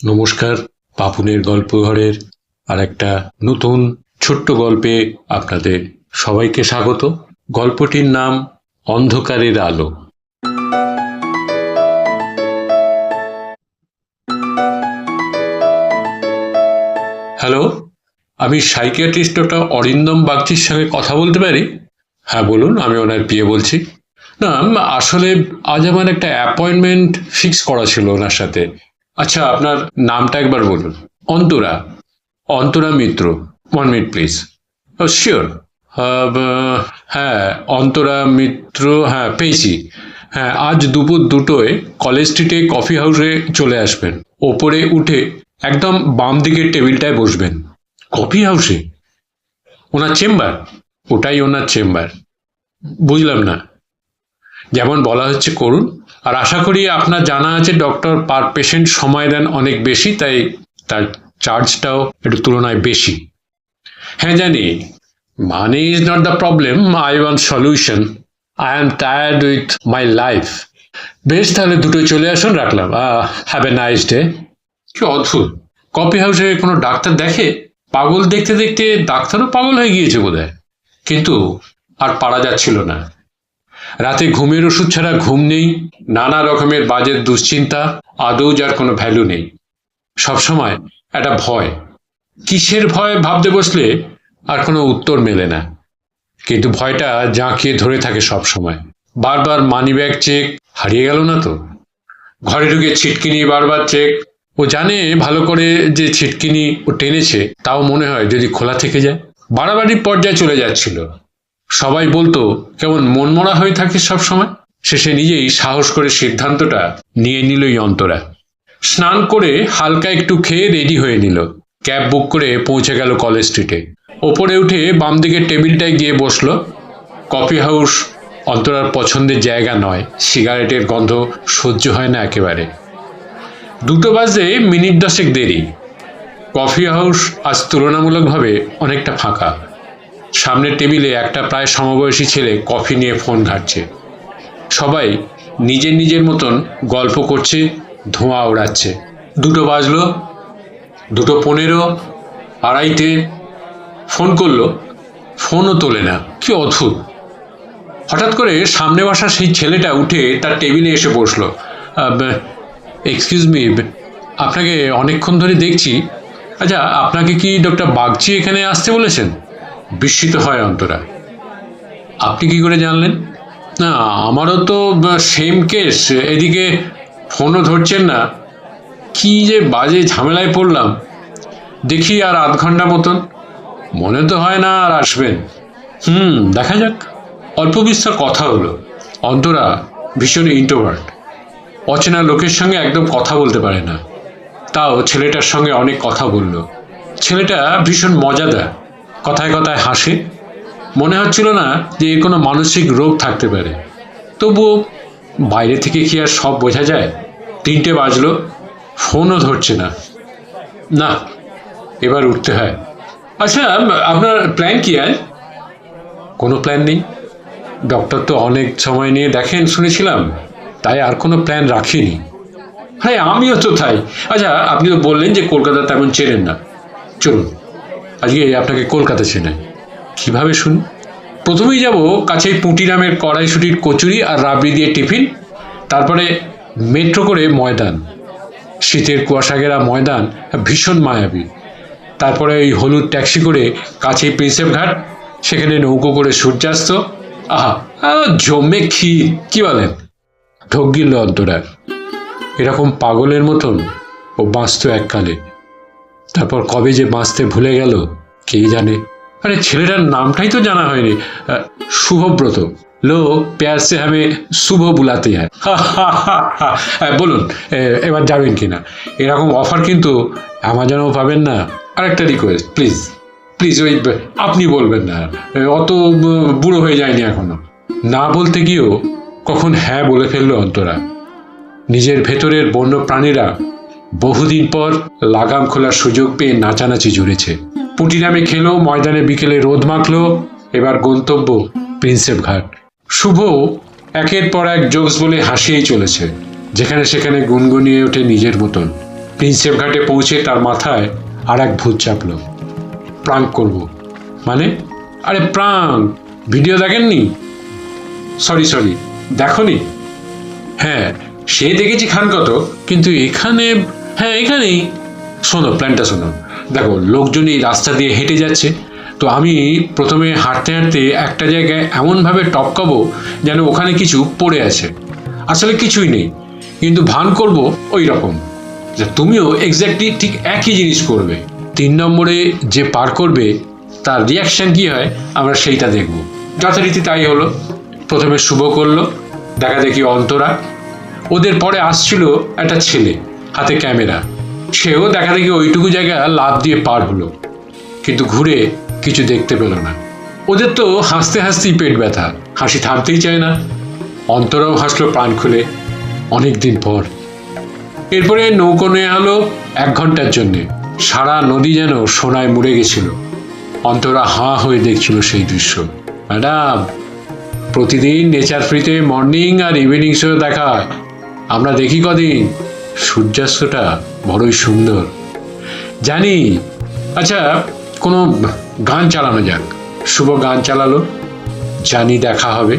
নমস্কার, পাপুনের গল্পঘরের আর একটা নতুন ছোট্ট গল্পে আপনাদের সবাইকে স্বাগত। গল্পটির নাম অন্ধকারের আলো। হ্যালো, আমি সাইকিয়াট্রিস্ট ডক্টর অরিন্দম বাগচির সঙ্গে কথা বলতে পারি? হ্যাঁ বলুন, আমি ওনার পিএ বলছি। না, আসলে আজ আমার একটা অ্যাপয়েন্টমেন্ট ফিক্স করা ছিল ওনার সাথে। আচ্ছা, আপনার নামটা একবার বলুন। Antara, Antara Mitra. 1 minute please. Oh sure. হ্যাঁ, অন্তরা মিত্র, হ্যাঁ পেয়েছি। হ্যাঁ, আজ দুপুর 2টোয় কলেজ স্ট্রিটে কফি হাউসে চলে আসবেন। ওপরে উঠে একদম বাম দিকের টেবিলটায় বসবেন। কফি হাউসে? ওনার চেম্বার? ওটাই ওনার চেম্বার। বুঝলাম না। যেমন বলা হচ্ছে করুন। আর আশা করি আপনার জানা আছে ডক্টর পার পেশেন্ট সময় দেন অনেক বেশি, তাই তার চার্জটাও একটু তুলনায় বেশি। হ্যাঁ জানি, money is not the problem, I want solution. I am tired with my life. বেশ, তাহলে 2টোয় চলে আসুন, রাখলাম। Have a nice day. কি অদ্ভুত, কফি হাউসে কোনো ডাক্তার দেখে? পাগল দেখতে দেখতে ডাক্তারও পাগল হয়ে গিয়েছে বোধহয়। কিন্তু আর পারা যাচ্ছিল না। রাতে ঘুমের ওষুধ ছাড়া ঘুম নেই, নানা রকমের বাজে দুশ্চিন্তা, আদৌ যার কোনো ভ্যালু নেই। সবসময় একটা ভয়। কিসের ভয় ভাবতে বসলে আর কোনো উত্তর মেলে না, কিন্তু ভয়টা জাঁকিয়ে ধরে থাকে সব সময়। বারবার মানিব্যাগ চেক, হারিয়ে গেল না তো? ঘরে ঢুকে ছিটকিনি বারবার চেক। ও জানে ভালো করে যে ছিটকিনি ও টেনেছে, তাও মনে হয় যদি খোলা থেকে যায়। বাড়াবাড়ি পর্যায়ে চলে যাচ্ছিল। সবাই বলতো কেমন মনমরা হয়ে থাকে সব সময়। শেষে নিজেই সাহস করে সিদ্ধান্তটা নিয়ে নিলই অন্তরা। স্নান করে হালকা একটু খেয়ে রেডি হয়ে নিল। ক্যাব বুক করে পৌঁছে গেল কলেজ স্ট্রিটে। ওপরে উঠে বাম দিকের টেবিলটায় গিয়ে বসলো। কফি হাউস অন্তরার পছন্দের জায়গা নয়, সিগারেটের গন্ধ সহ্য হয় না একেবারে। 2টো বাজে মিনিট 10 দেরি। কফি হাউস আজ তুলনামূলকভাবে অনেকটা ফাঁকা। সামনের টেবিলে একটা প্রায় সমবয়সী ছেলে কফি নিয়ে ফোন ঘাঁটছে। সবাই নিজের নিজের মতন গল্প করছে, ধোঁয়া ওড়াচ্ছে। 2টো বাজলো, 2:15, 2:30। ফোন করলো, ফোনও তোলে না। কি অদ্ভুত। হঠাৎ করে সামনে বসা সেই ছেলেটা উঠে তার টেবিলে এসে বসলো। এক্সকিউজ মি, আপনাকে অনেকক্ষণ ধরে দেখছি। আচ্ছা, আপনাকে কি ডক্টর বাগচি এখানে আসতে বলেছেন? বিস্মিত হয় অন্তরা। আপনি কি করে জানলেন? না, আমারও তো সেম কেস। এদিকে ফোনও ধরছেন না। কি যে বাজে ঝামেলায় পড়লাম। দেখি আর আধ ঘন্টা মতন। মনে তো হয় না আর আসবেন। দেখা যাক। অল্প বিস্তর কথা হলো। অন্তরা ভীষণ ইন্ট্রোভার্ট। অচেনা লোকের সঙ্গে একদম কথা বলতে পারে না। তাও ছেলেটার সঙ্গে অনেক কথা বলল। ছেলেটা ভীষণ মজাদার, কথায় কথায় হাসে। মনে হচ্ছিল না যে এর কোনো মানসিক রোগ থাকতে পারে। তবুও বাইরে থেকে কি আর সব বোঝা যায়? 3টে বাজলো, ফোনও ধরছে না। না, এবার উঠতে হয়। আচ্ছা, আপনার প্ল্যান কি আজ? কোনো প্ল্যান নেই। ডক্টর তো অনেক সময় নিয়ে দেখেন শুনেছিলাম, তাই আর কোনো প্ল্যান রাখিনি। হ্যাঁ, আমিও তো তাই। আচ্ছা, আপনি তো বললেন যে কলকাতা তেমন চেনেন না। চলুন, আজকে আপনাকে কলকাতা চেনাই। কিভাবে শুনি? প্রথমেই যাব কাছেই পুঁটিরামের কড়াইশুটির কচুরি আর রাবড়ি দিয়ে টিফিন। তারপরে মেট্রো করে ময়দান। শীতের কুয়াশা ঘেরা ময়দান ভীষণ মায়াবী। তারপরে ওই হলুদ ট্যাক্সি করে কাছেই প্রিন্সেপ ঘাট, সেখানে নৌকো করে সূর্যাস্ত। আহা, জমে কি বলেন? ঢোক গিলল অন্তরার। এরকম পাগলের মতন ও বাঁচত এককালে। তারপর কবে যে বাঁচতে ভুলে গেল কে জানে। আরে ছেলেটার নামটাই তো জানা হয়নি। শুভব্রত। লোক প্যার সে হামে শুভ বুলাতে হয়। বলুন, এবার যাবেন কিনা? এরকম অফার কিন্তু অ্যামাজনেও পাবেন না। আরেকটা রিকোয়েস্ট, প্লিজ প্লিজ, ওই আপনি বলবেন না। অত বুড়ো হয়ে যায়নি এখনো। না বলতে গিয়েও কখন হ্যাঁ বলে ফেললো অন্তরা। নিজের ভেতরের বন্য প্রাণীরা বহুদিন পর লাগাম খোলার সুযোগ পেয়ে নাচানাচি জুড়েছে। পুঁটিরামে খেলো, ময়দানে বিকেলে রোদ মাখলো। এবার গন্তব্য প্রিন্সেপ ঘাট। শুভ একের পর এক জোকস বলে হাসিয়েই চলেছে। যেখানে সেখানে গুনগুনিয়ে ওঠে নিজের মতন। প্রিন্সেপ ঘাটে পৌঁছে তার মাথায় আর এক ভূত চাপল। প্রাঙ্ক করব মানে? আরে প্রাঙ্ক, ভিডিও দেখেননি? সরি দেখনি? হ্যাঁ, সে দেখেছি খান কত, কিন্তু এখানে, হ্যাঁ এখানেই। শোনো, প্ল্যানটা শোনো। দেখো, লোকজন এই রাস্তা দিয়ে হেঁটে যাচ্ছে, তো আমি প্রথমে হাঁটতে হাঁটতে একটা জায়গায় এমনভাবে টপকাবো যেন ওখানে কিছু পড়ে আছে। আসলে কিছুই নেই, কিন্তু ভান করব ওই রকম, যে তুমিও এক্স্যাক্টলি ঠিক একই জিনিস করবে। 3 নম্বরে যে পার করবে তার রিয়াকশন কি হয় আমরা সেইটা দেখব। যথারীতি তাই হলো। প্রথমে শুভ করলো, দেখা দেখি অন্তরা, ওদের পরে আসছিল একটা ছেলে হাতে ক্যামেরা, সেও দেখা দেখি ওইটুকু জায়গা লাফ দিয়ে পার হলো, কিন্তু ঘুরে কিছু দেখতে পেল না। ওদের তো হাসতে হাসতেই পেট ব্যথা, হাসি থামতেই চায় না। অন্তরাও হাসলো প্রাণ খুলে, অনেক দিন পর। এরপরে নৌকো নেওয়া হলো 1 ঘন্টার জন্যে। সারা নদী যেন সোনায় মুড়ে গেছিল। অন্তরা হাঁ হয়ে দেখছিল সেই দৃশ্য। ম্যাডাম, প্রতিদিন নেচার ফ্রিতে মর্নিং আর ইভিনিং শো দেখায়, আমরা দেখি কদিন? সূর্যাস্তটা বড়ই সুন্দর জানি। আচ্ছা, কোনো গান চালানো যাক। শুভ গান চালালো, জানি দেখা হবে,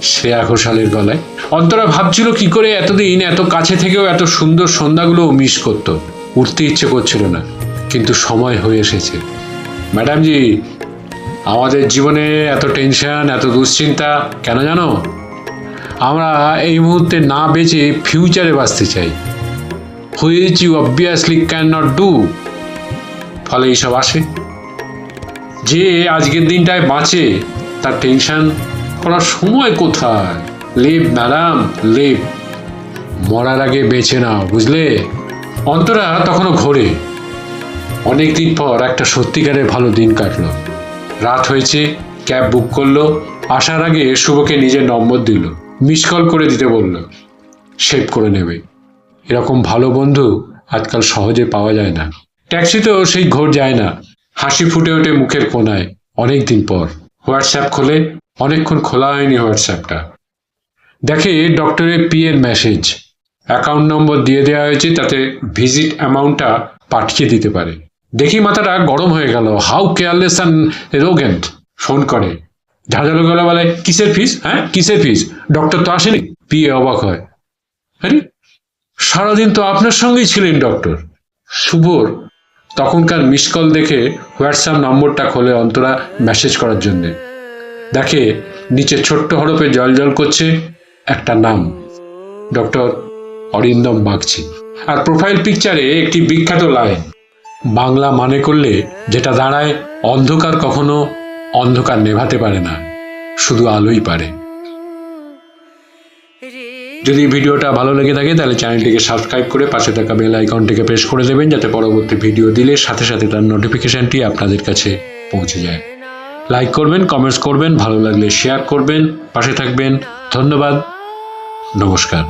শ্রেয়া ঘোষালের গলায়। অন্তরা ভাবছিল কি করে এতদিন এত কাছে থেকেও এত সুন্দর সন্ধ্যাগুলো মিস করত। উঠতে ইচ্ছে করছিল না, কিন্তু সময় হয়ে এসেছে। ম্যাডামজি, আমাদের জীবনে এত টেনশন, এত দুশ্চিন্তা কেন জানো? আমরা এই মুহূর্তে না বেঁচে ফিউচারে বাঁচতে চাই, which you obviously can not do. ফলে এইসব আসে। যে আজকের দিনটায় বাঁচে তার টেনশন করার সময় কোথায়? Live madam, live. মরার আগে বেঁচে নাও, বুঝলে? অন্তরা তখনও ঘোরে। অনেকদিন পর একটা সত্যিকারের ভালো দিন কাটলো। রাত হয়েছে, ক্যাব বুক করলো। আসার আগে শুভকে নিজের নম্বর দিল, মিস কল করে দিতে বলল, সেভ করে নেবে। এরকম ভালো বন্ধু আজকাল সহজে পাওয়া যায় না। ট্যাক্সিতেও সেই ঘোর যায় না। হাসি ফুটে ওঠে মুখের কোনায়। অনেকদিন পর হোয়াটসঅ্যাপ খোলে, অনেকক্ষণ খোলা হয়নি হোয়াটসঅ্যাপটা। দেখে ডক্টরের পিএর মেসেজ, অ্যাকাউন্ট নম্বর দিয়ে দেওয়া হয়েছে, তাতে ভিজিট অ্যামাউন্টটা পাঠিয়ে দিতে পারে। দেখি মাথাটা গরম হয়ে গেল। How careless and arrogant. Phone করে, ঝাঁঝালো গলা বলে, কিসের ফিস? হ্যাঁ, কিসের ফিস? ডক্টর তো আসেনি। পিএ অবাক হয়, আরে সারাদিন তো আপনার সঙ্গেই ছিলেন ডক্টর। শুভর তখনকার মিস কল দেখে হোয়াটসঅ্যাপ নম্বরটা খোলে অন্তরা মেসেজ করার জন্যে। দেখে নিচে ছোট্ট হরফে জল করছে একটা নাম, ডক্টর অরিন্দম বাগচি। আর প্রোফাইল পিকচারে একটি বিখ্যাত লাইন, বাংলা মানে করলে যেটা দাঁড়ায়, অন্ধকার কখনো অন্ধকার নেভাতে পারে না, শুধু আলোই পারে। যদি ভিডিওটা ভালো লেগে থাকে তাহলে চ্যানেলটিকে সাবস্ক্রাইব করে পাশে থাকা বেল আইকনটিকে প্রেস করে দেবেন, যাতে পরবর্তী ভিডিও দিলে সাথে সাথে তার নোটিফিকেশনটি আপনাদের কাছে পৌঁছে যায়। লাইক করবেন, কমেন্টস করবেন, ভালো লাগলে শেয়ার করবেন, পাশে থাকবেন। ধন্যবাদ, নমস্কার।